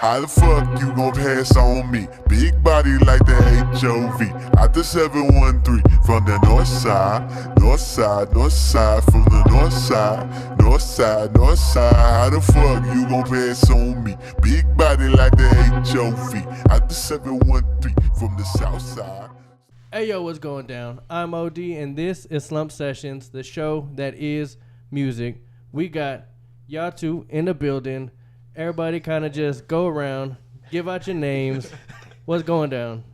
How the fuck you gon' pass on me? Big body like the HOV. Out the 713 from the north side, north side, north side, from the north side, north side, north side. How the fuck you gon' pass on me? Big body like the HOV. Out the 713 from the south side. Hey yo, what's going down? I'm OD and this is Slump Sessions, the show that is music. We got YATU in the building. Everybody kind of just go around, give out your names. What's going down?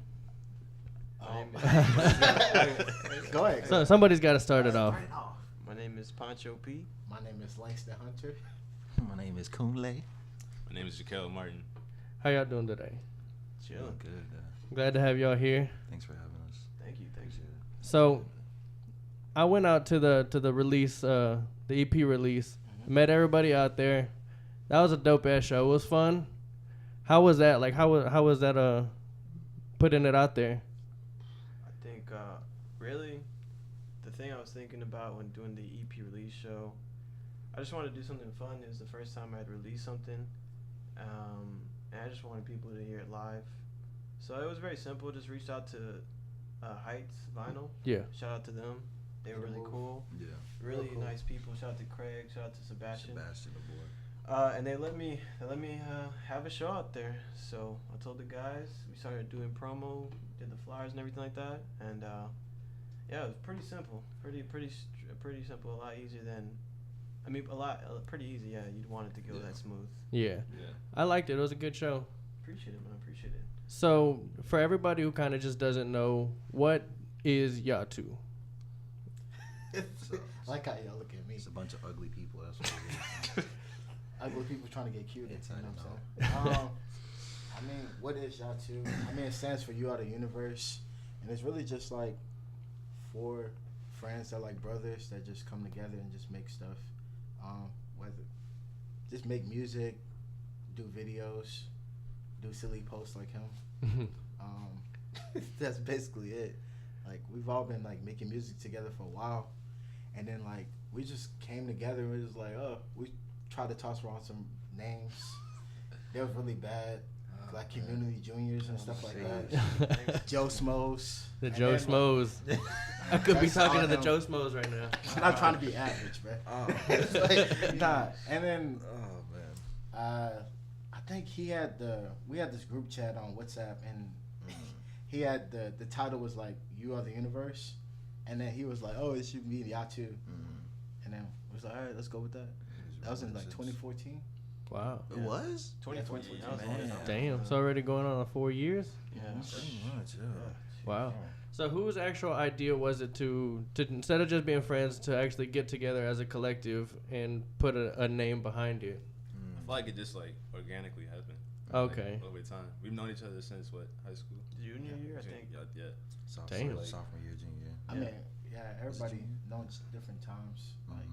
Go ahead. So somebody's got to start it off. My name is Poncho P. My name is Langston Hunter. My name is Kunle. My name is Jaquel Martin. How y'all doing today? Chilling. Good. Glad to have y'all here. Thanks for having us. Thank you. So I went out to the release, the EP release, met everybody out there. That was a dope ass show. It was fun. How was that? Like how was that putting it out there? I think really the thing I was thinking about when doing the EP release show, I just wanted to do something fun. It was the first time I'd released something, and I just wanted people to hear it live. So it was very simple. Just reached out to Heights Vinyl. Yeah. Shout out to them. They were really cool. Yeah. Really cool. nice people. Shout out to Craig. Shout out to Sebastian. The boy. And they let me have a show out there. So I told the guys. We started doing promo, did the flyers and everything like that. And yeah, it was pretty simple. Pretty simple. A lot easier than, pretty easy. Yeah, you'd want it to go that smooth. Yeah. I liked it. It was a good show. Appreciate it, man. Appreciate it. So for everybody who kind of just doesn't know, what is YATU? I like how y'all look at me. It's a bunch of ugly people. That's what it is. Ugly people trying to get cute. You Inside know and what I'm saying? I mean, what is YATU? I mean, it stands for You Are the Universe. And it's really just like 4 friends that are like brothers that just come together and just make stuff. Just make music, do videos, do silly posts like him. That's basically it. Like, we've all been like making music together for a while, and then like we just came together and we was like, we tried to toss around some names. They were really bad, like Community Juniors and stuff like that. Joe Smos. The Joe Smos. I could be talking to the Joe Smos right now. I'm not trying to be average, man. Nah. And then, I think we had this group chat on WhatsApp, and he had the title was like You Are the Universe, and then he was like, it should be YATU, and then we was like, all right, let's go with that. That was in like 2014. Wow. It was? 2014. Man. Damn. It's already going on 4 years? Yeah. Pretty much, yeah. Wow. So whose actual idea was it to instead of just being friends, to actually get together as a collective and put a name behind it? I feel like it just like organically happened. Okay. Like, over time. We've known each other since high school? Junior year, I think. Yeah. Damn. Sophomore year, junior year. I mean, everybody knows different times. Like,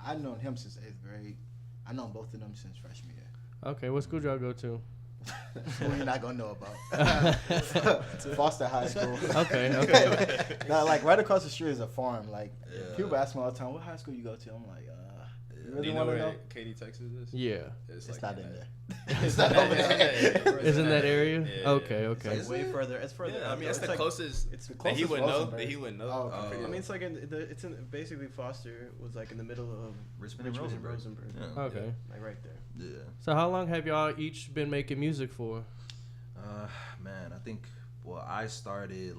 I've known him since 8th grade. I known both of them since freshman year. Okay, what school y'all go to? Who you're not gonna know about? Foster High School. Okay. No, like right across the street is a farm. Like people ask me all the time, "What high school you go to?" I'm like, you really Do you know want to where know? Katy, Texas is? Yeah. It's like not in in that- there. It's not over there. Is in that area? Yeah. Okay. It's way further. It's further. Yeah, I mean, it's the like, closest. It's the That he closest would know. Rosenberg. That he would know. Oh, okay. I mean, it's like it's in basically Foster was like in the middle of Richmond and Rosenberg. Yeah. Okay. like right there. Yeah. So how long have y'all each been making music for? Man, I think, I started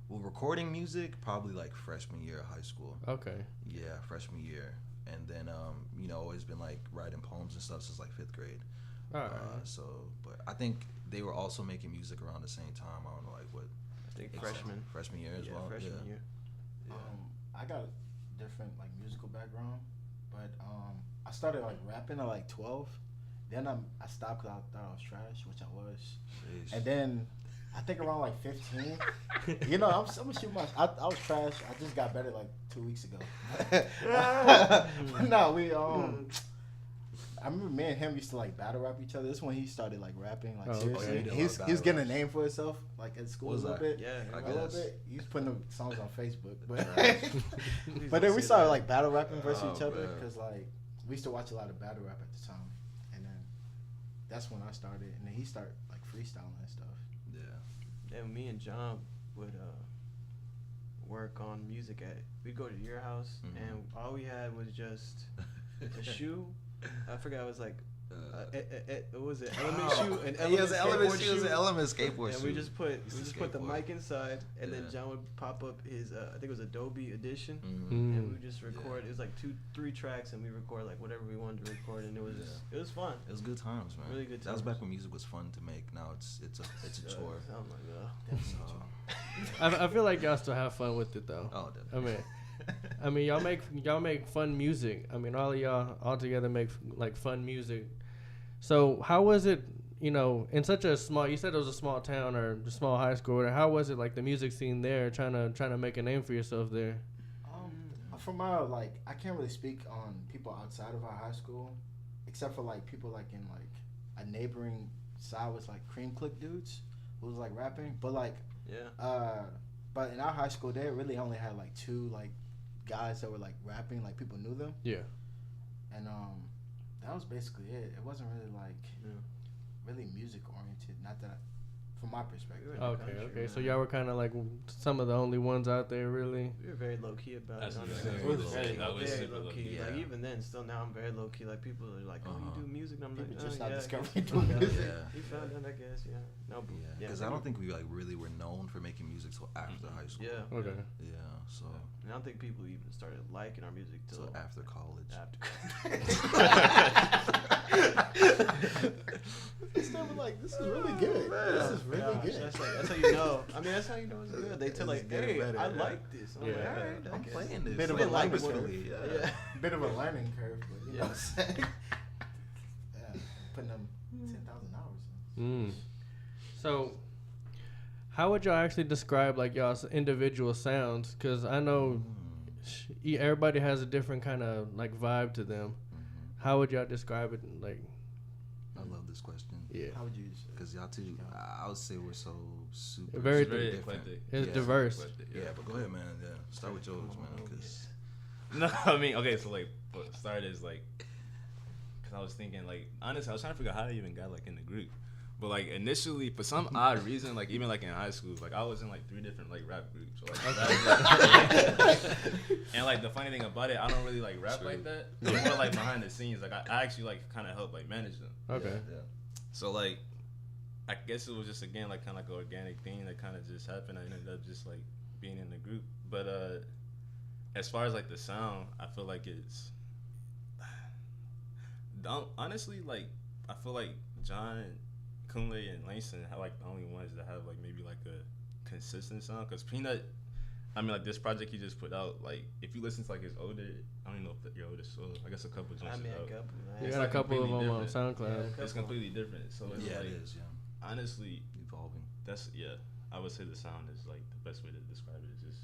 recording music probably like freshman year of high school. Okay. Yeah, freshman year. And then, always been like writing poems and stuff since like 5th grade. All right. But I think they were also making music around the same time. I don't know, like what. I think Freshman year as well. Freshman year. Yeah. I got a different like musical background, but I started like rapping at like 12. Then I stopped because I thought I was trash, which I was. Jeez. And then I think around like 15, I'm gonna shoot my. I was trash. I just got better like 2 weeks ago. No, I remember me and him used to like battle rap each other. This is when he started like rapping, like seriously. okay. He was getting a name for himself, like at school a little bit. Yeah, I A little guess. bit. He was putting the songs on Facebook, but but then we started like battle rapping versus each other man. because like we used to watch a lot of battle rap at the time, and then that's when I started, and then he started like freestyling and stuff. Yeah. And me and John would work on music at. We'd go to your house, and all we had was just a shoe. I forgot it was like. What was it? Element shoe, an He has element an element skateboard shoe. It was an element skateboard and shoe. we just put the skateboard. mic inside, and then Yeah. John would pop up his I think it was Adobe Audition, Mhm. Mm. and we would just record. It was like 2-3 tracks, and we record like whatever we wanted to record, and it was it was fun. It was good times, man. Really good That was times. back when music was fun to make. Now it's a chore. Oh my god. So, I feel like y'all still have fun with it though. oh, definitely. I mean, y'all make fun music. I mean, all of y'all all together make like fun music. So how was it, you know, in such a small? You said it was a small town or a small high school. How was it like the music scene there, trying to make a name for yourself there? From our like, I can't really speak on people outside of our high school, except for like people like in like a neighboring side was like Cream Click dudes who was like rapping, but like but in our high school they really only had like 2 like guys that were like rapping, like people knew them. Yeah. And that was basically it. It wasn't really like really music oriented. Not that, from my perspective. Okay. So y'all were kind of like some of the only ones out there, really. We were very low key about That's it. Honestly. very We low was key. very, That was very super low low key. key. Like Yeah. even then, still now I'm very low key. Like people are like, "Oh, you do music?" And I'm People like, just "Oh, not yeah, discovering you doing found music. out. You found out, I guess. Yeah. No. Yeah, Yeah. because I don't think we like really were known for making music till after high school. Yeah. Okay. Yeah, so And I don't think people even started liking our music till after college. They were like, this is really good. This is really Gosh, good. That's how you know. I mean, that's how you know it's good. They tell It's like, getting hey, better, I yeah. like this. I'm Yeah. like, all right, I I'm guess. playing this. Bit of a language purposefully, Yeah. Bit of a learning curve, but you know Yeah. what I'm saying? Yeah, putting them 10,000 hours in. So, how would y'all actually describe like y'all's individual sounds? Because I know everybody has a different kind of like vibe to them. How would y'all describe it? Like, I love this question. yeah, How would you say? Because y'all two, I would say we're so super, Very super very different. eclectic. it's Yeah. diverse. Eclectic, Yeah, but go ahead, man. Yeah, start with yours, man. Because No, I mean, okay, so like, what started is like, cause I was thinking like, honestly, I was trying to figure out how I even got like in the group, but like initially for some odd reason, like even like in high school, like I was in like 3 different like rap groups, or, like, and like the funny thing about it, I don't really like rap like that. I'm more like behind the scenes, like I actually like kind of help like manage them. Okay. Yeah. So like, I guess it was just again like kind of like an organic thing that kind of just happened. I ended up just like being in the group, but as far as like the sound, I feel like it's honestly like I feel like John, Kunle, and Langston are like the only ones that have like maybe like a consistent sound. Cause Peanut, I mean like this project he just put out, like if you listen to like his older, I don't even know if your oldest, so I guess a couple joints I mean, is out. a couple. You It's got a like couple of completely them on different. SoundCloud. Yeah. It's completely different. So it's Yeah, like it is. Yeah, honestly, evolving. that's I would say the sound is like the best way to describe it. Is just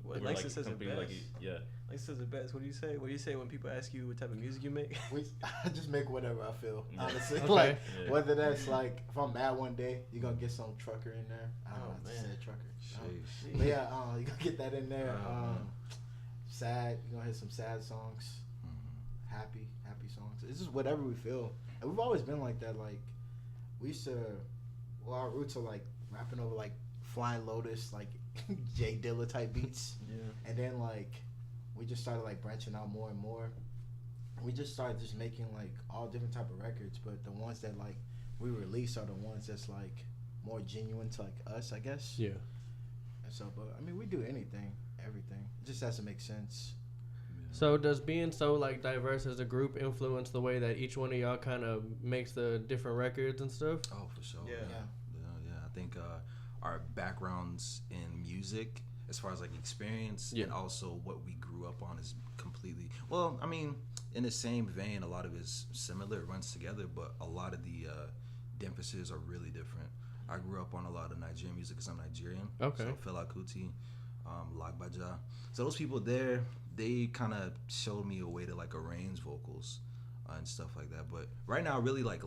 What we're, Langston like, says it completely, best. yeah. Langston says it best. What do you say? What do you say when people ask you what type of music you make? I just make whatever I feel, Yeah. honestly. Okay. Like, Yeah. whether that's like, if I'm mad one day, you're going to get some trucker in there. I don't Oh, know how to man. say trucker. Sheesh. But yeah, you're going to get that in there. Oh, Sad, you're going to hit some sad songs. Happy songs. It's just whatever we feel. And we've always been like that. Like, we used to, well, our roots are like rapping over like Flying Lotus, like Jay Dilla type beats. Yeah. And then like we just started like branching out more and more. We just started just making like all different type of records, but the ones that like we release are the ones that's like more genuine to like us, I guess. Yeah. And so, but I mean, we do anything, everything. It just has to make sense. So does being so like diverse as a group influence the way that each one of y'all kind of makes the different records and stuff? Oh, for sure. Yeah. Yeah. I think our backgrounds in music, as far as like experience, Yeah. and also what we grew up on, is completely. Well, I mean, in the same vein, a lot of it is similar. It runs together, but a lot of the emphasis are really different. I grew up on a lot of Nigerian music because I'm Nigerian. Okay. So Fela Kuti, Lagbaja. So those people there, they kind of showed me a way to like arrange vocals and stuff like that. But right now, I really like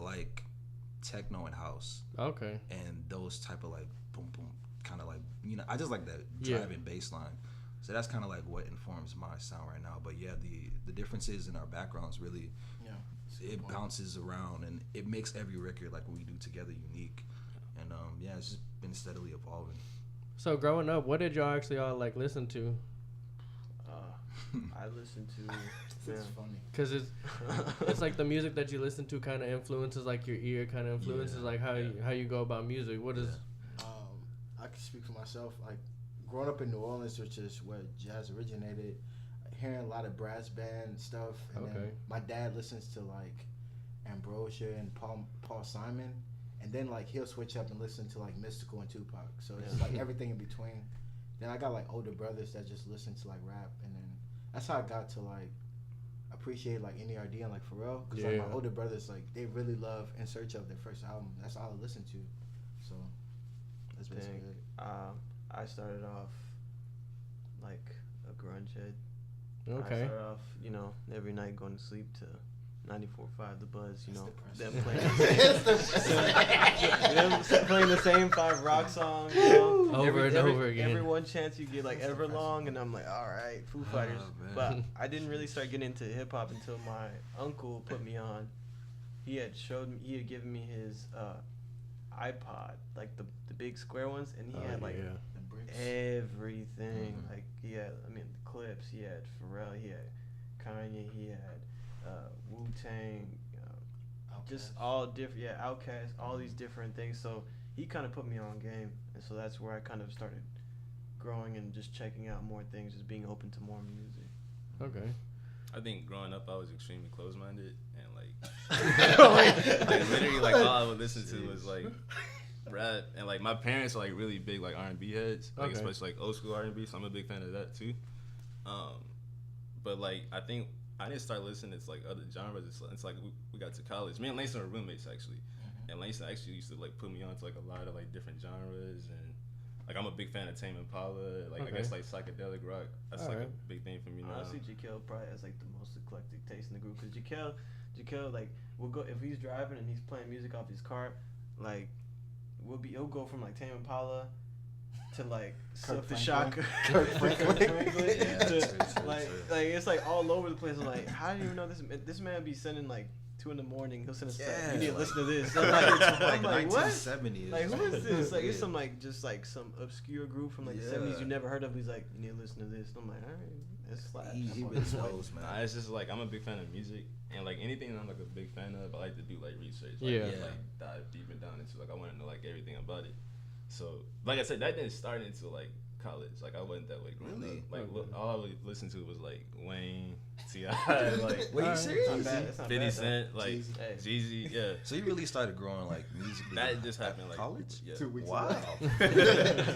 techno and house Okay. and those type of like boom boom kind of like, I just like that Yeah. driving bass line. So that's kind of like what informs my sound right now. But yeah, the differences in our backgrounds really, it bounces around and it makes every record like what we do together unique. And yeah, it's just been steadily evolving. So growing up, what did y'all actually all like listen to? I listen to. It's funny. Cause it's like the music that you listen to kind of influences like your ear, kind of influences like how you go about music. What is? I can speak for myself. Like growing up in New Orleans, which is where jazz originated, hearing a lot of brass band stuff. And then my dad listens to like Ambrosia and Paul Simon, and then like he'll switch up and listen to like Mystical and Tupac. So it's like everything in between. Then I got like older brothers that just listen to like rap, and then that's how I got to like appreciate like NERD and like Pharrell, because like my older brothers, like they really love In Search Of, their first album. That's all I listened to. So that's basically it. I started off like a grunge head. Okay. I started off, you know, every night going to sleep to 94.5 The Buzz, you know, them playing the same 5 rock songs, you know, over and over again. Every one chance you get like Everlong, and I'm like, all right, Foo Fighters. But I didn't really start getting into hip hop until my uncle put me on. He had given me his iPod, like the big square ones, and he had like everything. Like he had, I mean, the Clips, he had Pharrell, he had Kanye, he had Wu-Tang, just all different, Outkast, all these different things. So he kind of put me on game, and so that's where I kind of started growing and just checking out more things, just being open to more music. Okay. I think growing up I was extremely closed-minded and like literally like all I would listen to was like rap, and like my parents are like really big like R&B heads, like especially like old school R&B, so I'm a big fan of that too. But like I think I didn't start listening to like other genres. It's like we got to college. Me and Langston were roommates actually, and Langston actually used to like put me on to like a lot of like different genres, and like I'm a big fan of Tame Impala. Like I guess like psychedelic rock. That's like a big thing for me now. Honestly, Jaquel probably has like the most eclectic taste in the group, because Jaquel like will go if he's driving and he's playing music off his car, like he'll go from like Tame Impala to like Silk the Shocker, Kirk Franklin. like it's like all over the place. I'm like, how do you even know this man be sending like 2 a.m. He'll send us you need to listen to this. I'm like what? 1970s. Like who is this? Like it's some like just like some obscure group from like the 70s you never heard of. He's like, you need to listen to this. And I'm like, all right, it's slaps. He really knows, man. It's just like I'm a big fan of music, and like anything I'm like a big fan of, I like to do like research. Like dive deeper down into like I want to know like everything about it. So like I said, that didn't start until like college. Like I wasn't that way growing up. Like all I would listen to was like Wayne, T.I., like Wait, you serious? 50 Cent, like Jeezy, yeah. So you really started growing like musically? That just happened like college. Yeah. 2 weeks Wow. ago.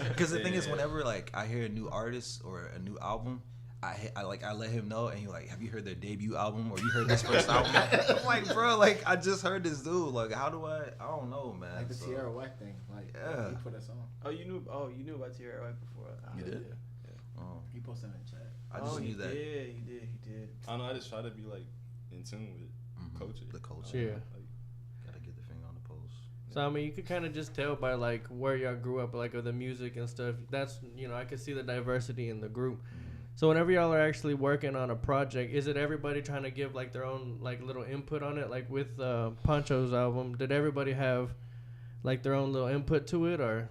Because the thing is, whenever like I hear a new artist or a new album, I let him know, and he like, have you heard their debut album, or you heard this first album? I'm like, bro, like I just heard this dude. Like, how do I don't know, man. Like the Tierra Whack thing. Like he put us on. Oh, you knew about Tierra Whack before? You did? Yeah. Oh. He posted in the chat. I just knew that. He did. I don't know. I just try to be like in tune with culture. The culture. Yeah. Like, Gotta get the finger on the pulse. So I mean, you could kind of just tell by like where y'all grew up, like with the music and stuff. That's I could see the diversity in the group. So whenever y'all are actually working on a project, is it everybody trying to give like their own like little input on it? Like with Pancho's album, did everybody have like their own little input to it, or?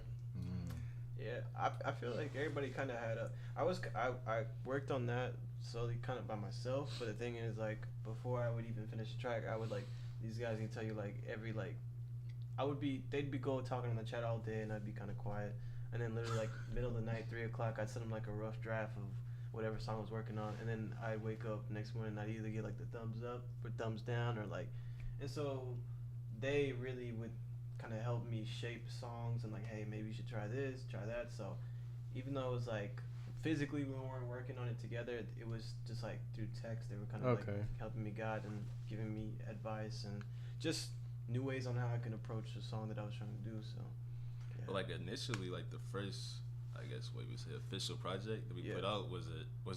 Yeah, I feel like everybody kind of had I worked on that solely kind of by myself. But the thing is, like before I would even finish the track, I would like these guys can tell you like every like they'd be talking in the chat all day, and I'd be kind of quiet, and then literally like middle of the night, 3 o'clock, I'd send them like a rough draft of whatever song I was working on, and then I'd wake up next morning, I'd either get like the thumbs up or thumbs down, or like, and so they really would kind of help me shape songs and like, hey, maybe you should try this, try that. So even though it was like physically we weren't working on it together, it was just like through text. They were kind of like helping me guide and giving me advice and just new ways on how I can approach the song that I was trying to do. So yeah. But like initially, like the first, I guess what we say official project that we put out was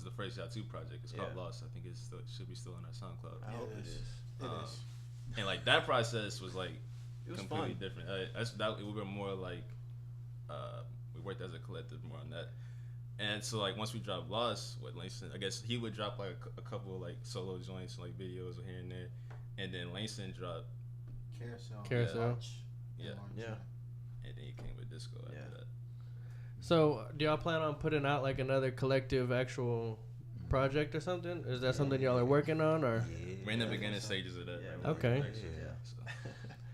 the first YATU project. It's called Lost. I think it should be still on our SoundCloud. I hope it is. It is. And like that process was like It was completely fun. different. It would be more like we worked as a collective more on that. And so like once we dropped Lost with Langston, I guess he would drop like a couple of like solo joints, like videos here and there, and then Langston dropped, Carousel. yeah, Yeah. and then he came with Disco after Yeah. that. So, do y'all plan on putting out like another collective actual project or something? Is that something y'all are working on, or? We're in the beginning stages of that. Yeah, right? Okay. So,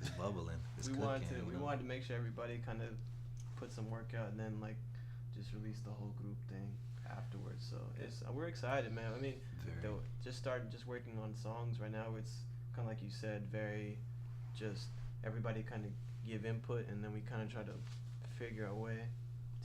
It's bubbling. It's we cooking. wanted to make sure everybody kind of put some work out and then like just release the whole group thing afterwards. So it's we're excited, man. I mean, just working on songs right now. It's kind of like you said, very just everybody kind of give input and then we kind of try to figure a way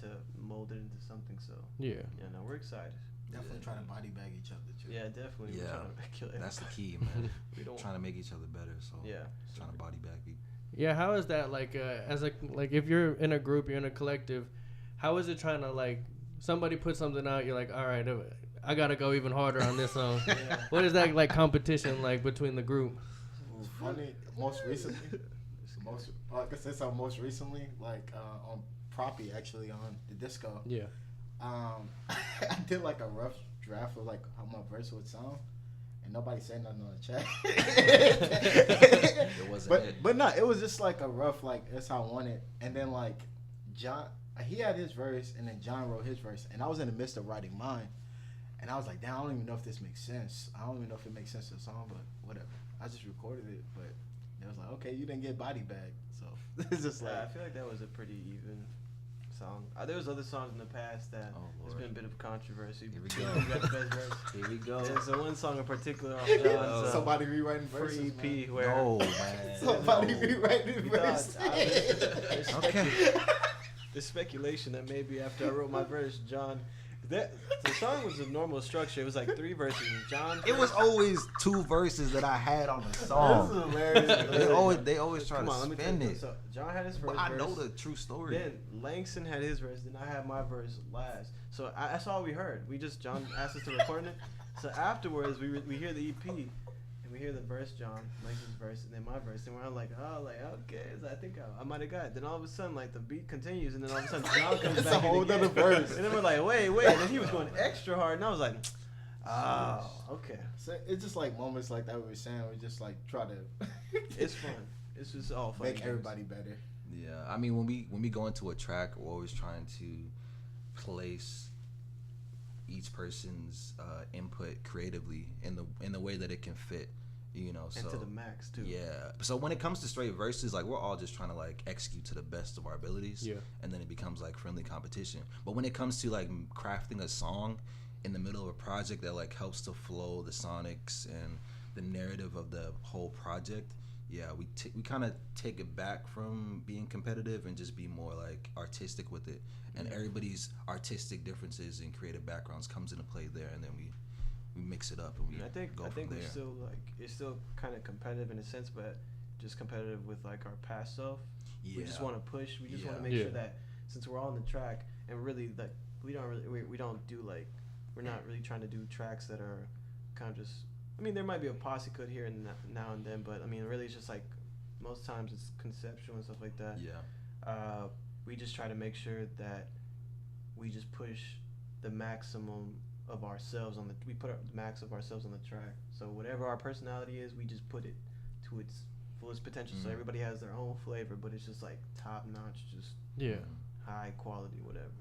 to mold it into something. So Yeah. no, we're excited. Definitely trying to body bag each other too. Yeah, definitely. We're Yeah. trying to kill it. That's the key, man. We don't. Trying to make each other better. So Yeah. trying to body bag people. Yeah, how is that like as a like if you're in a group, you're in a collective, how is it trying to like somebody put something out, you're like, all right, I gotta go even harder on this song. Yeah. What is that like competition like between the group? It's funny. Most recently, I can say something. Most recently, like on Proppy, actually on the Disco. Yeah. I did like a rough draft of like how my verse would sound, and nobody said nothing on the chat. It wasn't it. But no, it was just like a rough, like that's how I want it. And then like John, he had his verse, and then John wrote his verse, and I was in the midst of writing mine, and I was like, damn, I don't even know if this makes sense. I don't even know if it makes sense to the song, but whatever. I just recorded it, but it was like, okay, you didn't get body bagged, so it's just like. I feel like that was a pretty even song. There was other songs in the past that there's been a bit of controversy. Here we Who go. got the best verse? Here we go. There's one song in particular off John's Somebody rewriting free verses, EP man. where No, man. Somebody No. rewriting we thought, verses. Okay. there's speculation that maybe after I wrote my verse, John. The song was a normal structure. It was like 3 verses. John. It was always 2 verses that I had on the song. This is hilarious. They always try to spin it. So John had his first But I verse. know the true story. Then Langston had his verse. Then I had my verse last. So that's all we heard. John asked us to record it. So afterwards, we hear the EP, and we hear the verse, John, Langston's verse, and then my verse, and we're all like, oh, like okay, so I think I might have got it. Then all of a sudden, like the beat continues, and then all of a sudden John comes It's back a whole in again. nother verse. And then we're like, wait, and then he was going extra hard, and I was like, oh, okay, So it's just like moments like that we were saying. We just like try to it's fun. It's just all fun. make everybody better. Yeah, I mean when we go into a track, we're always trying to place each person's input creatively in the way that it can fit, you know. and So to the max too. yeah. So when it comes to straight verses, like we're all just trying to like execute to the best of our abilities. Yeah. And then it becomes like friendly competition. But when it comes to like crafting a song in the middle of a project that like helps to flow the sonics and the narrative of the whole project, yeah, we kind of take it back from being competitive and just be more like artistic with it. And everybody's artistic differences and creative backgrounds comes into play there, and then we mix it up and we I think go from we're there. still like it's still kind of competitive in a sense, but just competitive with like our past self. Yeah. We just want to push. We just want to Yeah. make Yeah. sure that since we're on the track and really like we don't do like we're not really trying to do tracks that are kind of just. I mean, there might be a posse cut here and now and then, but I mean, really, it's just like most times it's conceptual and stuff like that. Yeah. We just try to make sure that we just push the maximum of ourselves we put the max of ourselves on the track. So whatever our personality is, we just put it to its fullest potential. So everybody has their own flavor, but it's just like top notch, just Yeah. high quality, whatever.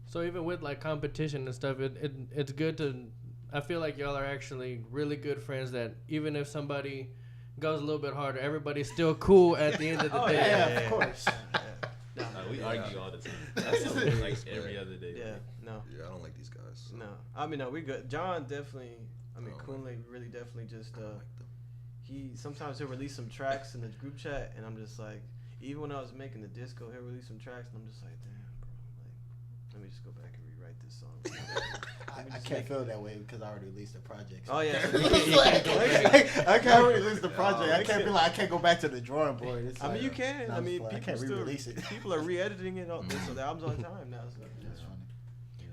So even with like competition and stuff, it's good to. I feel like y'all are actually really good friends. That even if somebody goes a little bit harder, everybody's still cool at the end of the Oh, day. Yeah, of course. we argue all the time. Like every other day. Yeah, no, Yeah, I don't like these guys. So. no. I mean, no, we good. John definitely. I mean, Oh, Kunle really definitely just. I don't like them. He sometimes he'll release some tracks in the group chat, and I'm just like, even when I was making the disco, he'll release some tracks, and I'm just like, damn, bro, like, let me just go back and rewrite this song. I can't feel that way because I already released the project. Oh, yeah. I can't release the project. I can't be like I can't go back to the drawing board. It's I mean, like, you can. no, I I'm mean, just playing. I people can't still re-release it. people are re-editing it. So the album's on time now. So That's funny.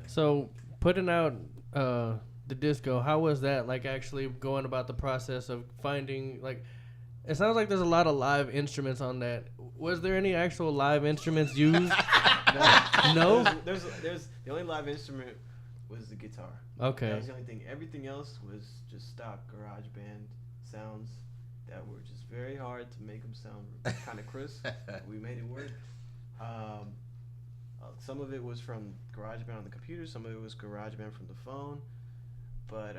So putting out the disco, how was that? Like actually going about the process of finding like. It sounds like there's a lot of live instruments on that. Was there any actual live instruments used? No? There's the only live instrument was the guitar. Okay. That was the only thing. Everything else was just stock garage band sounds that were just very hard to make them sound kind of crisp. We made it work. Some of it was from GarageBand on the computer. Some of it was GarageBand from the phone. But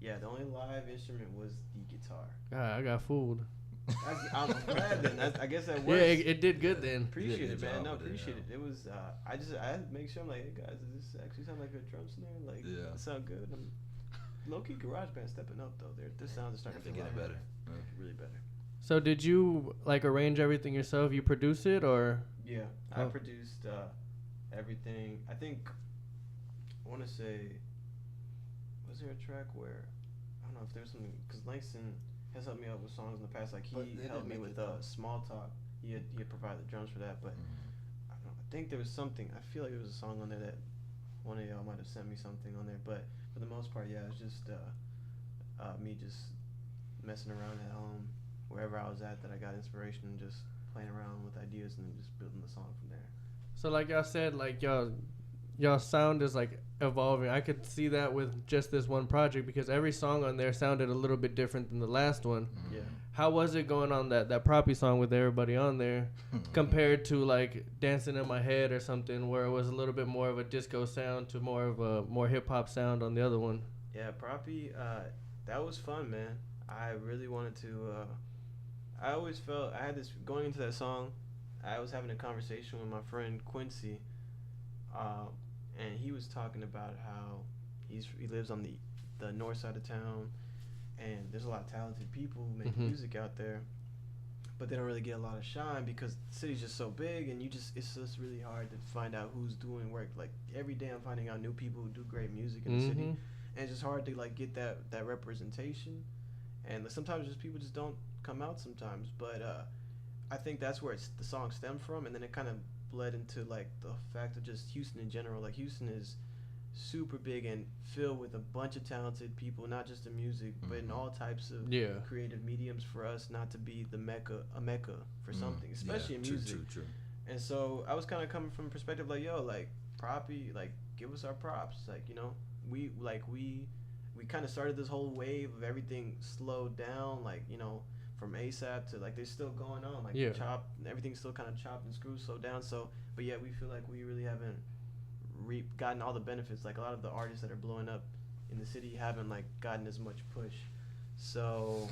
yeah, the only live instrument was the guitar. God, I got fooled. I'm glad then. I guess that Yeah, works. it did good then. Appreciate it, good man. job No, with it, appreciate yeah. it. It was I had to make sure I'm like, hey guys, does this actually sound like a drum snare? Like, Yeah. it sound good? I'm low key GarageBand stepping up though. Their sounds are starting to They're get getting better. really better. So did you like arrange everything yourself? You produce it or? Yeah, I Oh. produced everything. I think I want to say, was there a track where I don't know if there's something because Langston has helped me out with songs in the past. Like But he they helped didn't me make with it, though. Small Talk. He had provided the drums for that, but I don't know, I think there was something. I feel like there was a song on there that one of y'all might have sent me something on there, but for the most part, yeah, it was just me just messing around at home, wherever I was at, that I got inspiration and just playing around with ideas and then just building the song from there. So like y'all said, like y'all sound is like evolving. I could see that with just this one project because every song on there sounded a little bit different than the last one. Yeah. How was it going on that Proppy song with everybody on there compared to like Dancing in My Head or something where it was a little bit more of a disco sound to more of a more hip hop sound on the other one? Yeah, Proppy, that was fun, man. I really wanted to. I always felt I had this going into that song. I was having a conversation with my friend Quincy, and he was talking about how he lives on the north side of town, and there's a lot of talented people making music out there, but they don't really get a lot of shine because the city's just so big, and it's just really hard to find out who's doing work. Like every day, I'm finding out new people who do great music in the city, and it's just hard to like get that representation. And sometimes just people just don't come out sometimes, but I think that's where the song stemmed from, and then it kind of bled into like the fact of just Houston in general. Like Houston is super big and filled with a bunch of talented people, not just in music, but in all types of creative mediums. For us not to be a mecca for something, especially in music. True. And so I was kind of coming from a perspective like, yo, like Proppy, like give us our props, like, you know, we kind of started this whole wave of everything slowed down, like, you know, from ASAP to like they're still going on, like everything's still kind of chopped and screwed, slowed down. So, but yet we feel like we really haven't gotten all the benefits. Like a lot of the artists that are blowing up in the city haven't like gotten as much push. So,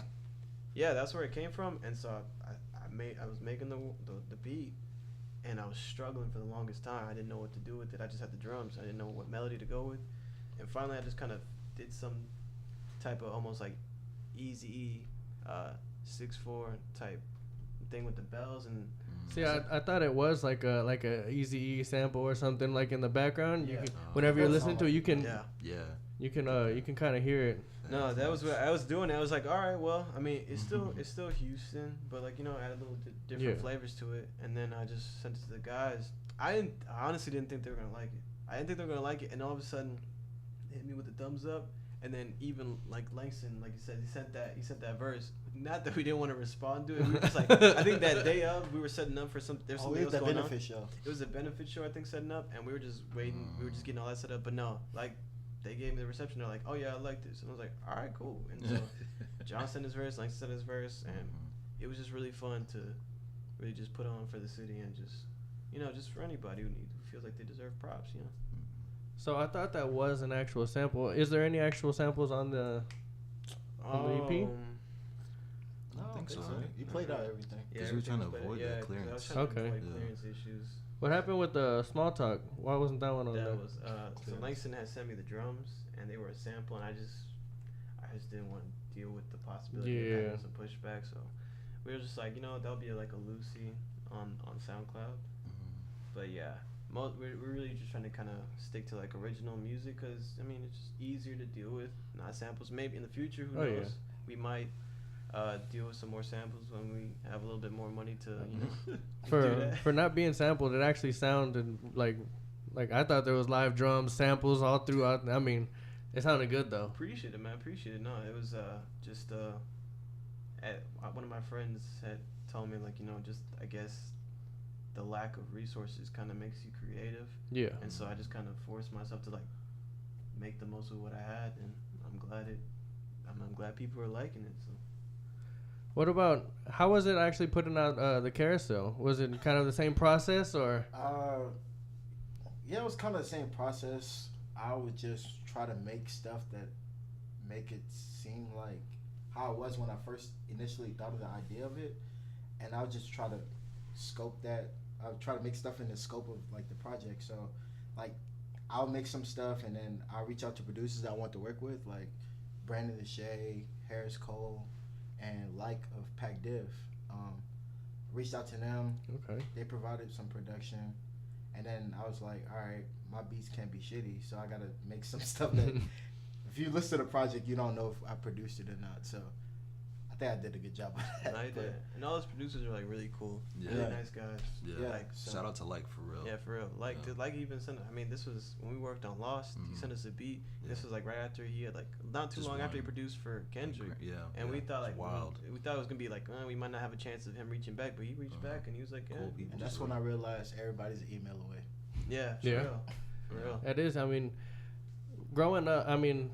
yeah, that's where it came from. And so I was making the beat, and I was struggling for the longest time. I didn't know what to do with it. I just had the drums. I didn't know what melody to go with. And finally, I just kind of did some type of almost like Eazy-E 6/4 type thing with the bells and. See, I thought it was like a Eazy-E sample or something like in the background. Yeah. You can, whenever you're listening to it, you can Yeah. you can kind of hear it. No, that was what I was doing. I was like, all right, well, I mean, it's still Houston, but like, you know, add a little different flavors to it, and then I just sent it to the guys. I honestly didn't think they were gonna like it. I didn't think they were gonna like it, and all of a sudden, they hit me with the thumbs up. And then even like Langston, like you said, he sent that verse. Not that we didn't want to respond to it. We were just like, I think that day of, we were setting up for there's something else going on. Show. It was a benefit show, I think, setting up, and we were just waiting. We were just getting all that set up. But no, like they gave me the reception. They're like, oh yeah, I like this, and I was like, all right, cool. And so John sent his verse, Langston sent his verse, and it was just really fun to really just put on for the city and just, you know, just for anybody who feels like they deserve props, you know. So I thought that was an actual sample. Is there any actual samples on the EP? I don't think so. Right? You played out everything. Because we were trying to avoid that clearance. Okay. Clearance issues. What happened with the Small Talk? Why wasn't that one on there? That was so Langston had sent me the drums, and they were a sample, and I just didn't want to deal with the possibility of having some pushback. So we were just like, you know, that'll be like a Lucy on SoundCloud. But yeah. We're really just trying to kind of stick to like original music because I mean it's just easier to deal with, not samples. Maybe in the future, who knows? We might deal with some more samples when we have a little bit more money to, you know. For not being sampled, it actually sounded like I thought there was live drums samples all throughout. I mean, it sounded good though. Appreciate it, man. Appreciate it. No, it was just one of my friends had told me like, you know, just I guess the lack of resources kind of makes you creative, Yeah. and so I just kind of forced myself to like make the most of what I had, and I'm glad people are liking it. So What about how was it actually putting out the carousel? Was it kind of the same process or? Yeah, it was kind of the same process. I would just try to make stuff that make it seem like how it was when I first initially thought of the idea of it, and I would just try to scope that. I would try to make stuff in the scope of like the project. So, like, I'll make some stuff and then I'll reach out to producers I want to work with, like Brandon Deshay, Harris Cole, and Like of Pac Div. Reached out to them. Okay. They provided some production. And then I was like, all right, my beats can't be shitty, so I gotta make some stuff that if you listen to the project, you don't know if I produced it or not. So I think I did a good job of that. and I did, and all those producers are like really cool, Yeah. really nice guys. Yeah. Like, so, Shout out to Like for real. yeah, for real. Like, Yeah. like even sent. I mean, this was when we worked on Lost. He Mhm. sent us a beat. Yeah. This was like right after he had like not too Just long after he one. produced for Kendrick. Yeah. And we thought like wild. we thought it was gonna be like we might not have a chance of him reaching back, but he reached back and he was like, yeah, Cool people. And that's when I realized everybody's an email away. yeah, for Yeah. real, for real. It is. I mean, growing up, I mean,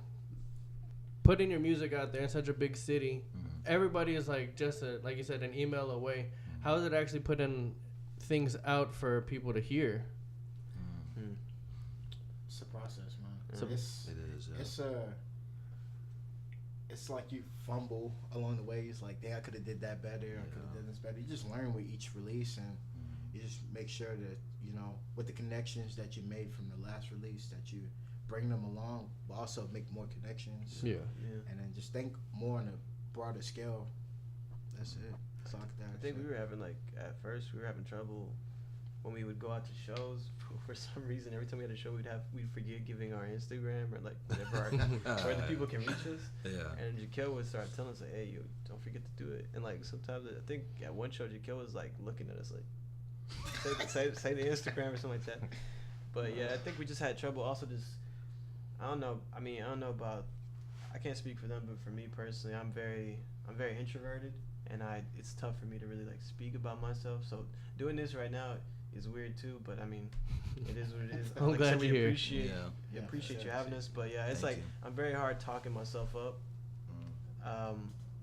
putting your music out there in such a big city, everybody is like just like you said, an email away. How is it actually putting things out for people to hear? It's a process, man. So- It is. Yeah. It's like you fumble along the way. It's like, dang, I could have did that better. I could have done this better. You just learn with each release, and you just make sure that with the connections that you made from the last release, that you bring them along, but also make more connections. Yeah. Yeah. And then just think more on a broader scale. That's it. That's all I think we were having at first we were having trouble when we would go out to shows. For some reason, every time we had a show, we'd forget giving our Instagram or like whatever where the people can reach us. Yeah. And Jaquel would start telling us like, "Hey, you don't forget to do it." And like sometimes I think at one show, Jaquel was like looking at us like, say the Instagram or something like that. But yeah, I think we just had trouble. Also, just I don't know. I mean, I don't know about. I can't speak for them, but for me personally, I'm very introverted, and it's tough for me to really like speak about myself. So doing this right now is weird too. But I mean, it is what it is. I'm glad so we you're here. appreciate Yeah. appreciate you having us. But yeah, it's Thank like you. I'm very hard talking myself up.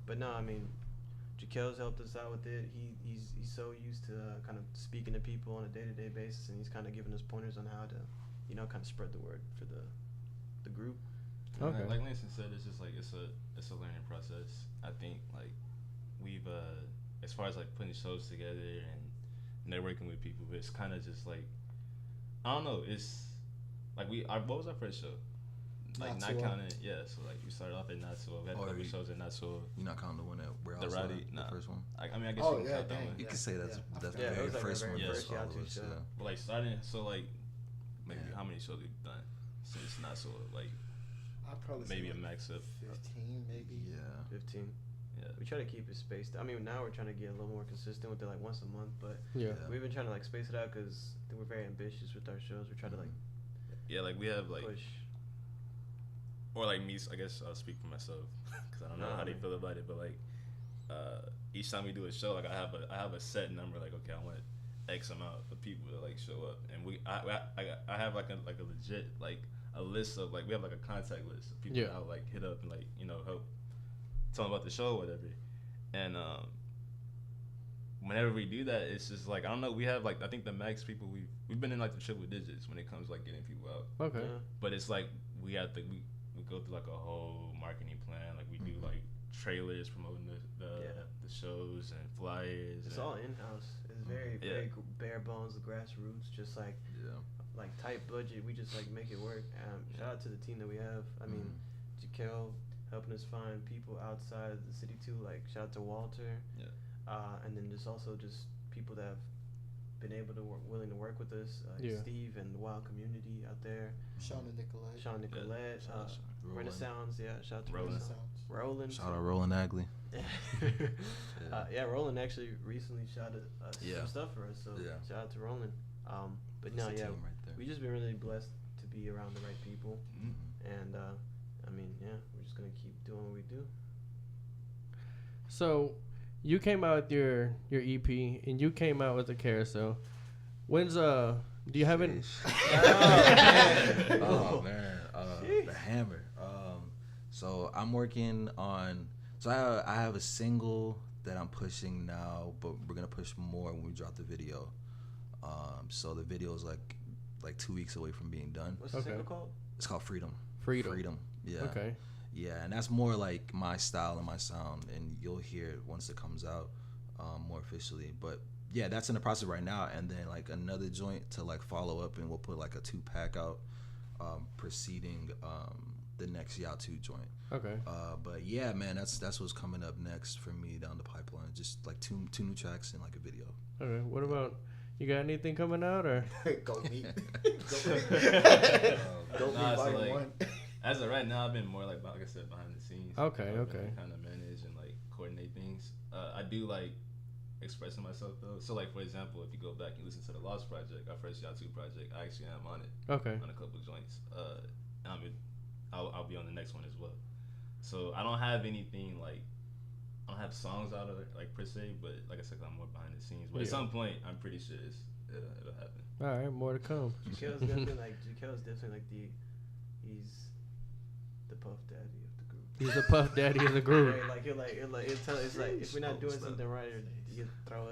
But no, I mean, Jaquel's helped us out with it. He's so used to kind of speaking to people on a day-to-day basis, and he's kind of giving us pointers on how to, kind of spread the word for the group. Okay. Like Langston said, it's just like it's a learning process. I think like we've as far as like putting shows together and networking with people, it's kind of just like I don't know. It's like what was our first show? Like not counting, yeah. So like we started off at Not So. We had a couple shows at Not So. You're not counting the one that we're The outside, Rowdy, nah. the first one. I mean, I guess Oh, you can yeah, count that dang. one. You could say that's Yeah. the Yeah, it very was like first our one very for first all of YATU us. show. Yeah. But like starting, so like maybe Man. how many shows we've done since Not So? Like I'd probably maybe say a like max of 15, maybe. Yeah. 15. yeah. We try to keep it spaced. I mean, now we're trying to get a little more consistent with it, like once a month. But Yeah. we've been trying to like space it out because we're very ambitious with our shows. We try to like Yeah, like we have like push. or like me. I guess I'll speak for myself because I don't know how they feel about it. But like each time we do a show, like I have a set number. Like okay, I want X amount of people to like show up, and I have like a legit like a list of like we have like a contact list of people Yeah. that I'll like hit up and like help tell them about the show or whatever. And whenever we do that, it's just like I don't know. We have like I think the max people we've been in like the triple digits when it comes to like getting people out. Okay. Yeah. But it's like we go through like a whole marketing plan. Like we do like trailers promoting the shows and flyers. It's and, all in house. It's very bare bones, grassroots, just like tight budget. We just like make it work. Shout out to the team that we have. I mean, Jaquel helping us find people outside the city too. Like shout out to Walter. Yeah. And then just also just people that have been able to willing to work with us. Yeah. Steve and the Wild Community out there. Sean and Nicolette. Sean Nicolette. Shout out to Roland. Renaissance. Yeah. Shout out to Roland. Renaissance. Roland. Shout out Roland Agley. Roland actually recently shouted Yeah. some stuff for us. So Yeah. shout out to Roland. But That's no, the yeah, team right there. we just been really blessed to be around the right people, and I mean, yeah, we're just gonna keep doing what we do. So, you came out with your EP and you came out with the carousel. When's do you have it? Oh man, the hammer. So I'm working on. So I have a single that I'm pushing now, but we're gonna push more when we drop the video. So the video is like 2 weeks away from being done. What's the single called? It's called Freedom. Freedom. Yeah. Okay. Yeah, and that's more like my style and my sound, and you'll hear it once it comes out more officially. But yeah, that's in the process right now, and then like another joint to like follow up, and we'll put like a 2-pack out preceding the next YATU joint. Okay. But yeah, man, that's what's coming up next for me down the pipeline. Just like two new tracks and like a video. Okay. What about you? Got anything coming out or? Go meet. Go meet volume like, 1. as of right now, I've been more like I said, behind the scenes. Okay, okay. Kind of manage and like coordinate things. I do like expressing myself though. So like for example, if you go back and listen to the Lost project, our first YATU project, I actually am on it. Okay. On a couple of joints. And I'll be on the next one as well. So I don't have anything like I don't have songs out of it like per se, but like I said, I'm more behind the scenes. But at some point, I'm pretty sure it'll happen. All right, more to come. GK's definitely like he's the Puff Daddy of the group. He's the Puff Daddy of the group. Right, he'll tell it's like if we're not doing something right, he'll throw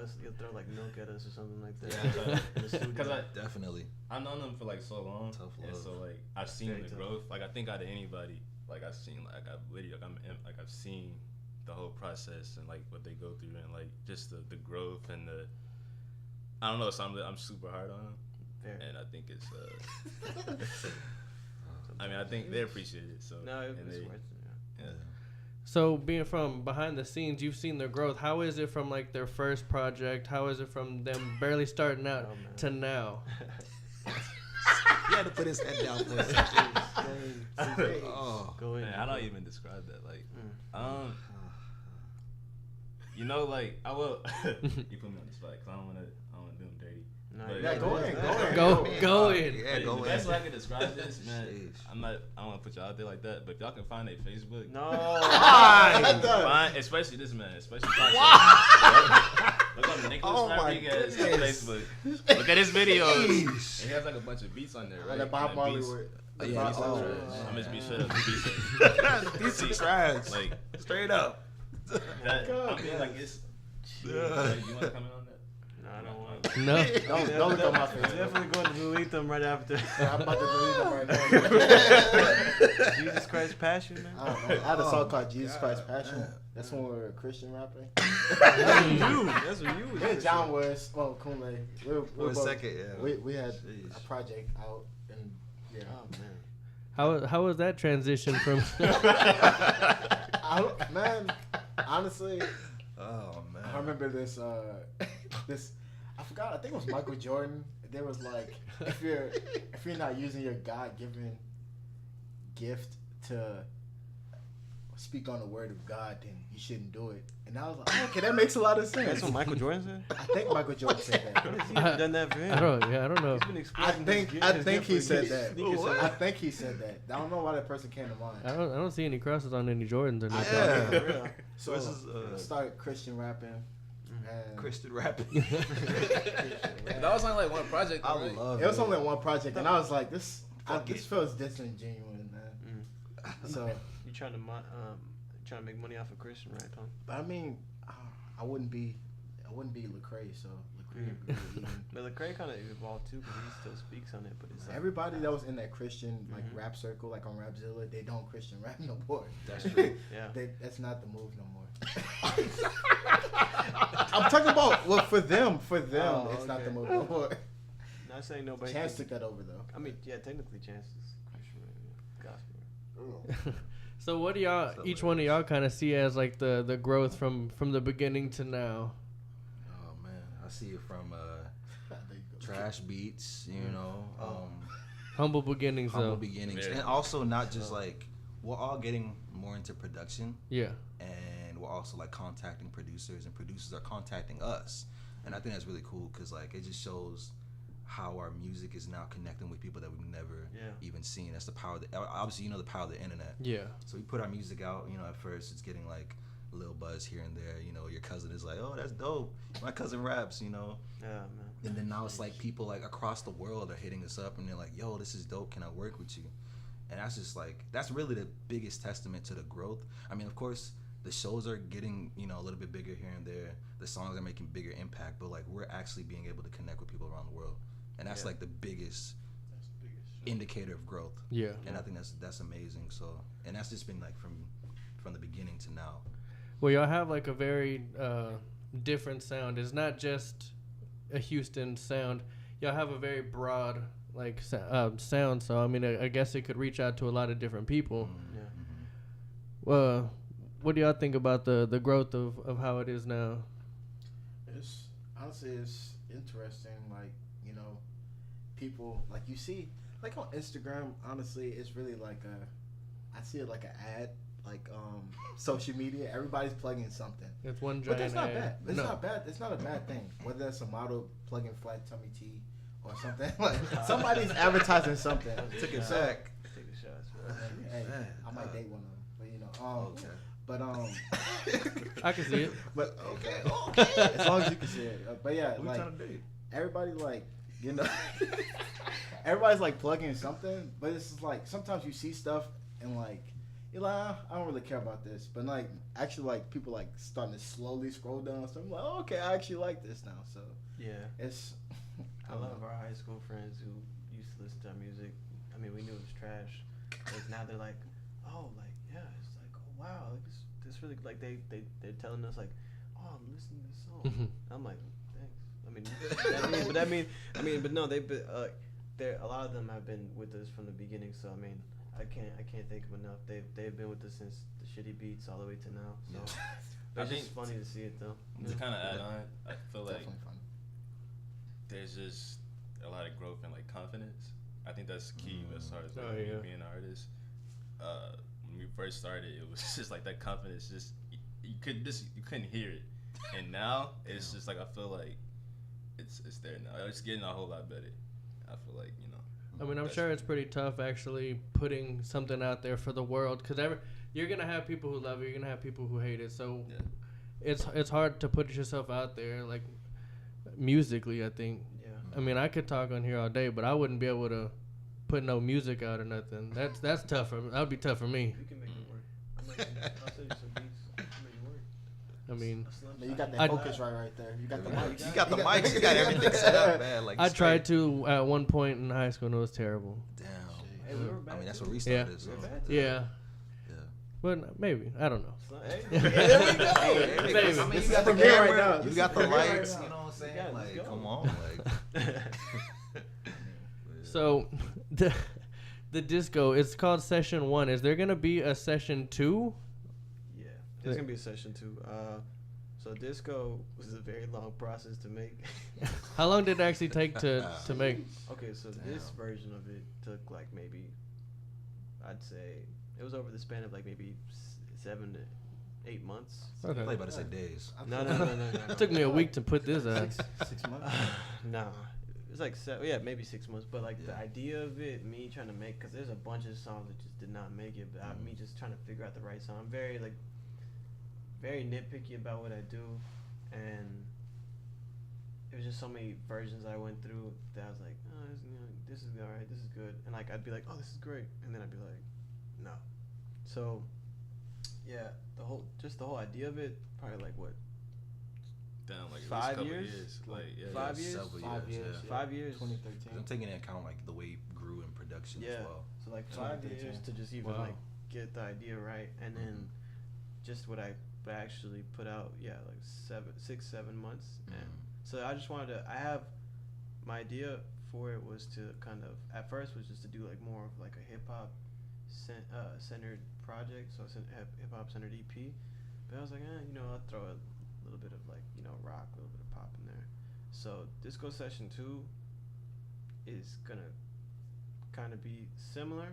like milk at us or something like that. Because Definitely. I've known them for like so long, Tough and love. so like I've seen Very the tough. growth. Like I think out of anybody, like I've seen like I've seen the whole process and like what they go through and like just the growth and the I don't know. So I'm super hard on them, and I think it's I mean I think they appreciate it. So No, it's and they, worth it. yeah. So being from behind the scenes, you've seen their growth. How is it from like their first project? How is it from them barely starting out to now? You had to put his head down for a second. Go ahead. Man, I don't even describe that. Like, you know, like I will. You put me on the spot because I don't want to do them dirty. No, But- Yeah, go in. Go in. Yeah, the go best in. way I can describe this, man. Sheesh. I don't want to put y'all out there like that, but if y'all can find a Facebook, No. find, especially this man, especially look up Nicholas Oh my Rodriguez on goodness. Facebook. Look at his videos. And he has like a bunch of beats on there, right? The Bob And Marley beats- with. Yeah, Bob he's Marley. I'm just be straight up. These are trash. Like Straight up. that. I mean, like it's. Like, you want to comment on that? No, I don't want. No. Don't look on my face. Definitely going to delete them right after. I'm about to delete them right now. Jesus Christ Passion, man. I don't know. I had a song called Jesus Christ Passion. That's when we were Christian rapping. That's what you. Me and John was, Kunle. For a second, yeah. We had Jeez. a project out, and yeah. Oh man. How was that transition from? Man, honestly, Oh man. I remember this. This, I forgot. I think it was Michael Jordan. There was like, if you're not using your God-given gift to speak on the word of God, then you shouldn't do it. And I was like, okay, that makes a lot of sense. That's what Michael Jordan said. I think Michael Jordan said that. He haven't done that for him. I don't know. He's been I explaining think his he gift said for that. sneakers. I think he said that. I don't know why that person came to mind. I don't see any crosses on any Jordans or nothing. Yeah. For real. So This is, I started Christian rapping. And Christian rapping. That was only like one project. I Though, right? love it was only one project, and I was like, this Fuck this it. feels disingenuous, man. So, You trying to make money off of Christian rap, huh? but I mean, I wouldn't be Lecrae, so Lecrae. But Lecrae kind of evolved too, because he still speaks on it. But it's like, Everybody that was in that Christian like rap circle, like on Rapzilla, they don't Christian rap no more. That's true. yeah. That's not the move no more. I'm talking about for them. Oh, It's not the okay. move no more. Not saying nobody. Chance took that over though. I mean, yeah, technically Chance is Christian rap, gospel. So what do y'all, each one of y'all kind of see as like the growth from the beginning to now? Oh man, I see it from trash beats, you know, Humble beginnings humble though. beginnings, Yeah. and also not just like we're all getting more into production, Yeah. and we're also like contacting producers, and producers are contacting us, and I think that's really cool because like it just shows how our music is now connecting with people that we've never even seen. That's the power. Obviously, the power of the internet. Yeah. So we put our music out. At first it's getting like a little buzz here and there. Your cousin is like, "Oh, that's dope. You my cousin raps, you know. Yeah, man. And then now it's like people like across the world are hitting us up and they're like, yo, this is dope. Can I work with you? And that's just like, that's really the biggest testament to the growth. I mean, of course, the shows are getting, you know, a little bit bigger here and there. The songs are making bigger impact, but like we're actually being able to connect with people around the world. And that's like the biggest indicator of growth. Yeah. And I think that's amazing. So, and that's just been like from the beginning to now. Well, y'all have like a very different sound. It's not just a Houston sound. Y'all have a very broad like sound. So I mean, I guess it could reach out to a lot of different people. Yeah. Well, what do y'all think about the growth of how it is now? It's honestly, it's interesting. Like, you know, people like you see like on Instagram. Honestly, it's really like I see it like an ad. Like social media, everybody's plugging something. It's one But giant that's not ad. bad. It's No. not bad. It's not a bad thing. Whether it's a model plugging flat tummy tea or something. Like somebody's advertising something. Took it So, back. Take the shots, bro. hey, Man, I might date one of them, but you know. Okay. But I can see it. But okay. As long as you can see it. But yeah, Who you like trying to date? everybody like you know, everybody's like plugging something. But it's just like sometimes you see stuff and like. You're like, I don't really care about this, but like actually, like people like starting to slowly scroll down. So I'm like, oh, okay, I actually like this now. So Yeah. it's A lot of our high school friends who used to listen to our music, I mean, we knew it was trash. Like now they're like, oh, like yeah, it's like, oh wow, like this really like they're telling us like, oh, I'm listening to this song. I'm like, thanks. I mean, but no, they've been there. A lot of them have been with us from the beginning. So I mean, I can't think of enough. They've been with us since the shitty beats all the way to now. So I it's just think- funny to see it though. To kind of add on, I feel like definitely fun. there's just a lot of growth and like confidence. I think that's key as far as like, Oh, yeah. being an artist. When we first started, it was just like that confidence. Just you couldn't hear it, and now it's just like I feel like it's there now. It's getting a whole lot better. I feel like I mean, I'm That's sure it's pretty tough actually putting something out there for the world because you're gonna have people who love it, you're gonna have people who hate it. So Yeah. it's hard to put yourself out there like musically. I think. Yeah. I mean, I could talk on here all day, but I wouldn't be able to put no music out or nothing. That's tough. That would be tough for me. You can make it work. I'll send you some beats. I'll make it work. I mean, But you got that I- focus right there. You got the mic. You got the mics. You got everything set up, man. Like I straight. tried to at one point in high school and it was terrible. Damn. Hey, we were I bad mean, that's too. what restart Yeah. is. We were So. bad too. Yeah, Yeah. but maybe I don't know. Hey, there we go. Hey, Maybe. I mean, This you is got the premiere right camera, now. you This got is the premiere right lights. now. You know what I'm saying? Yeah, let's Like, go. come on, like. So the disco, it's called Session 1. Is there gonna be a Session 2? Yeah, there's gonna be a session 2. So disco was a very long process to make. How long did it actually take to make? Okay, so this version of it took like maybe, I'd say, it was over the span of like maybe 7 to 8 months. Okay. Play about to say days. No. It took me a week to put this out. 6 months. Nah, it was like maybe 6 months. But like the idea of it, me trying to make, because there's a bunch of songs that just did not make it. But me just trying to figure out the right song. I'm very nitpicky about what I do, and it was just so many versions I went through that I was like, oh, this is alright, this is good, and like I'd be like, oh, this is great, and then I'd be like, no. So yeah, the whole idea of it, probably like what, down like 5 at least a couple years? Like yeah, 5 years? Several 5 years. years. Yeah. 5 years. 2013. I'm taking into account like the way it grew in production Yeah. as well. So like Yeah. 5 years to just even Wow. like get the idea right, and then just what I actually put out, like 6-7 months, and so I just wanted to. I have my idea for it was to kind of at first was just to do like more of like a hip hop centered project, so hip hop centered EP, but I was like, I'll throw a little bit of like rock, a little bit of pop in there. So Disco Session 2 is gonna kind of be similar,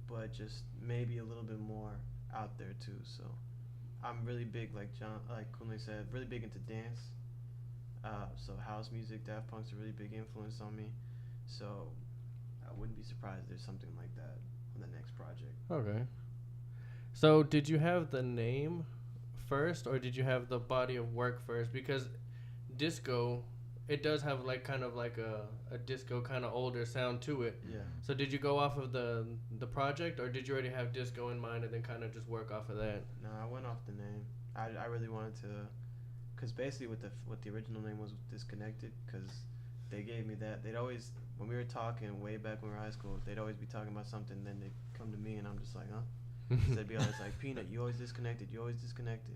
but just maybe a little bit more out there too. So I'm really big, like Kunle said, really big into dance. So house music, Daft Punk's a really big influence on me. So I wouldn't be surprised if there's something like that on the next project. Okay. So did you have the name first, or did you have the body of work first? Because disco, it does have like kind of like a disco kind of older sound to it. Yeah. So did you go off of the project, or did you already have disco in mind and then kind of just work off of that? No, I went off the name. I really wanted to, cause basically what the original name was Disconnected, cause they gave me that. They'd always, when we were talking way back when we were in high school, they'd always be talking about something, then they'd come to me and I'm just like, huh? So they'd be always like, Peanut, you always disconnected, you always disconnected.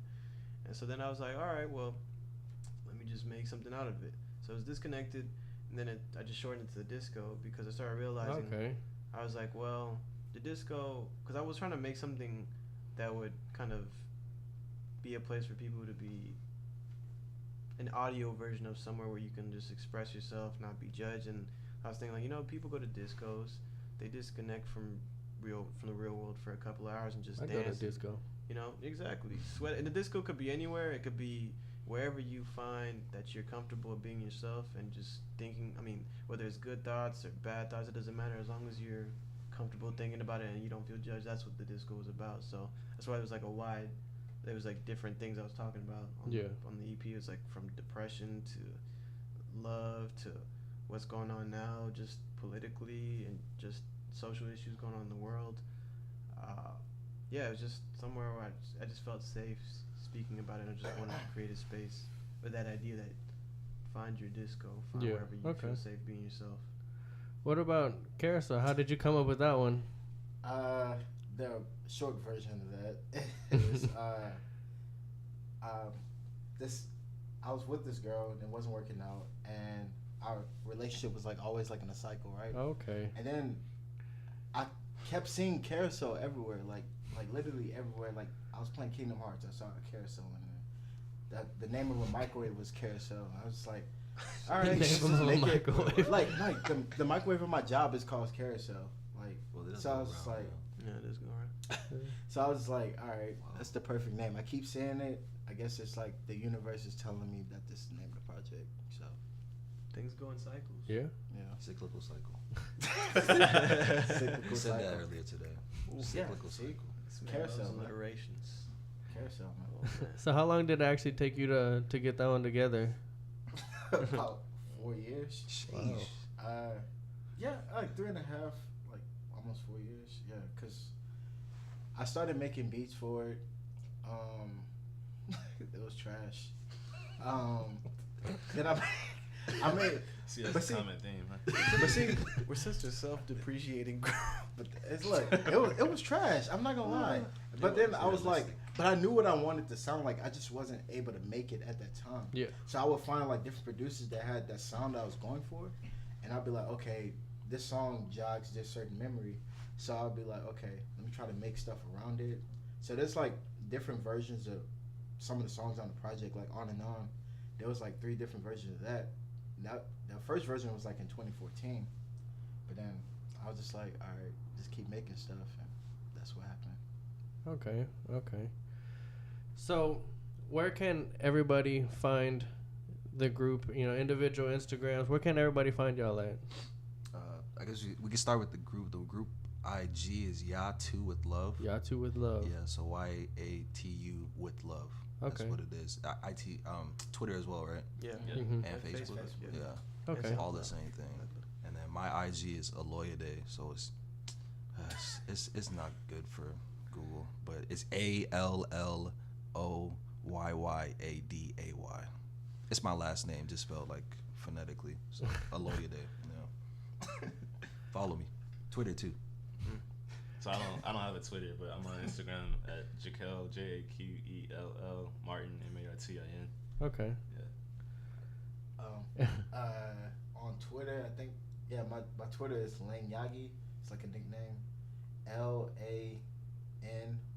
And so then I was like, all right, well, let me just make something out of it. So it was Disconnected, and then I just shortened it to the disco because I started realizing, Okay. I was like, well, the disco, because I was trying to make something that would kind of be a place for people to be, an audio version of somewhere where you can just express yourself, not be judged. And I was thinking, like, people go to discos, they disconnect from the real world for a couple of hours and just I dance. go to disco. Exactly. Sweat. And the disco could be anywhere. It could be wherever you find that you're comfortable being yourself and just thinking. I mean, whether it's good thoughts or bad thoughts, it doesn't matter as long as you're comfortable thinking about it and you don't feel judged. That's what the disco was about. So that's why it was like a wide. There was like different things I was talking about on the EP. It was like from depression to love to what's going on now, just politically and just social issues going on in the world. It was just somewhere where I just felt safe speaking about it. I just wanted to create a space with that idea that find your disco, find wherever you feel safe being yourself. What about Carousel? How did you come up with that one? The short version of that is I was with this girl and it wasn't working out, and our relationship was like always like in a cycle, right? Okay. And then I kept seeing Carousel everywhere, like literally everywhere. Like I was playing Kingdom Hearts, I saw a Carousel in there. The name of a microwave was Carousel. I was like, all right, The name of a microwave. Like the microwave of my job is called Carousel. Like, so I was just like. Yeah, it is going around. So I was like, all right, that's the perfect name. I keep saying it. I guess it's like the universe is telling me that this is the name of the project. So things go in cycles. Yeah. Cyclical cycle. Cyclical You said cycle. that earlier today. Cyclical cycle. Carousel, man. Alliterations. Carousel, man. So how long did it actually take you to get that one together? About 4 years. Sheesh. Yeah, like 3.5, like almost 4 years. Yeah, because I started making beats for it. It was trash. Then I made. See, that's But a see- common theme, huh? But see, We're such a self-depreciating group. but it's look, it was trash. I'm not gonna lie. But then I was like, but I knew what I wanted to sound like. I just wasn't able to make it at that time. Yeah. So I would find like different producers that had that sound I was going for, and I'd be like, okay, this song jogs this certain memory. So I'll be like, okay, let me try to make stuff around it. So there's like different versions of some of the songs on the project, like On and On. There was like 3 different versions of that. The first version was like in 2014, but then I was just like, all right, just keep making stuff, and that's what happened. Okay. So where can everybody find the group? Individual Instagrams. Where can everybody find y'all at? I guess we can start with the group. The group IG is YATU with Love. YATU with Love. Yeah, so YATU with Love. Okay. That's what it is. Twitter as well, right? Yeah. Mhm. And Facebook. Facebook, Yeah. Okay. All the same thing. And then my IG is Aloyade, so it's not good for Google, but it's ALLOYYADAY. It's my last name, just spelled like phonetically. So Aloyade, Follow me. Twitter too. So I don't have a Twitter, but I'm on Instagram at Jaquel JAQELL Martin MARTIN. Okay. Yeah. On Twitter, I think, my Twitter is Lane Yagi. It's like a nickname,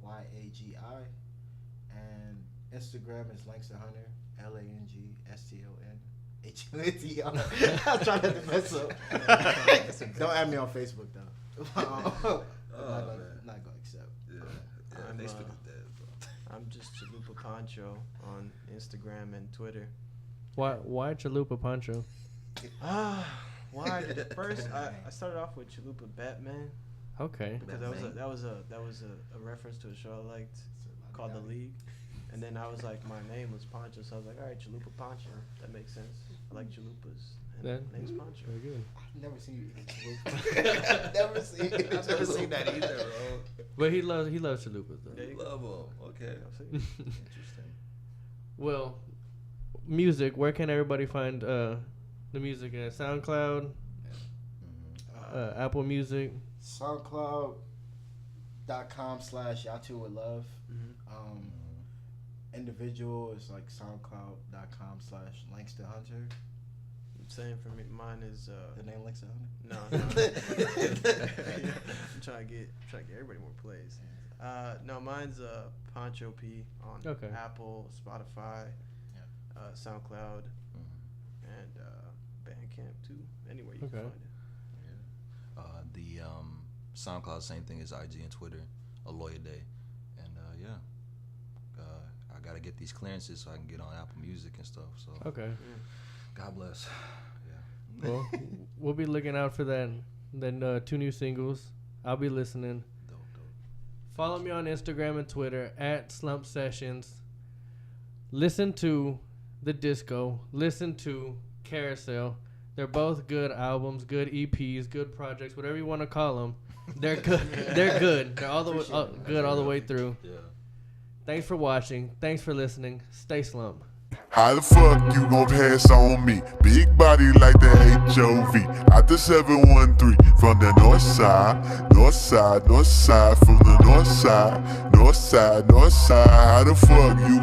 LANYAGI, and Instagram is Langston Hunter, LANGSTONHUNTR. I was trying not to mess up. Don't add me on Facebook though. Not gonna accept. I'm, Facebook is dead, bro. I'm just Chalupa Pancho on Instagram and Twitter. Why Chalupa Pancho? Why? First, I started off with Chalupa Batman Okay. because that was a reference to a show I liked called The League, And then I was like, my name was Pancho, so I was like, all right, Chalupa Pancho. That makes sense. I like chalupas. And That- name's Pancho. Very good. I've never seen you eat chalupa. I've never seen that either, bro. But he loves chalupas though. There you go. Love him. Okay. Interesting. Well, music. Where can everybody find the music at? SoundCloud, Apple Music. SoundCloud.com/YATU with love. Mhm. Individual is like SoundCloud.com/Langston Hunter. Same for me. Mine is The name Langston no. Hunter. I'm trying to get everybody more plays. No, mine's Pancho P on Okay. Apple, Spotify, SoundCloud, and Bandcamp too. Anywhere you Okay. can find it. The SoundCloud, same thing as IG and Twitter, Aloya Day, and I gotta get these clearances so I can get on Apple Music and stuff. So Okay. God bless. Yeah. Well, we'll be looking out for that. Then 2 new singles. I'll be listening. Dope. Follow me on Instagram and Twitter at Slump Sessions. Listen to The Disco. Listen to Carousel. They're both good albums, good EPs, good projects, whatever you want to call them. They're good. They're good. They're all the way, good all the way through. Yeah. Thanks for watching. Thanks for listening. Stay slump. How the fuck you gon' pass on me? Big body like the HOV. Out the 713 from the north side, north side, north side, from the north side, north side, north side. How the fuck you gon'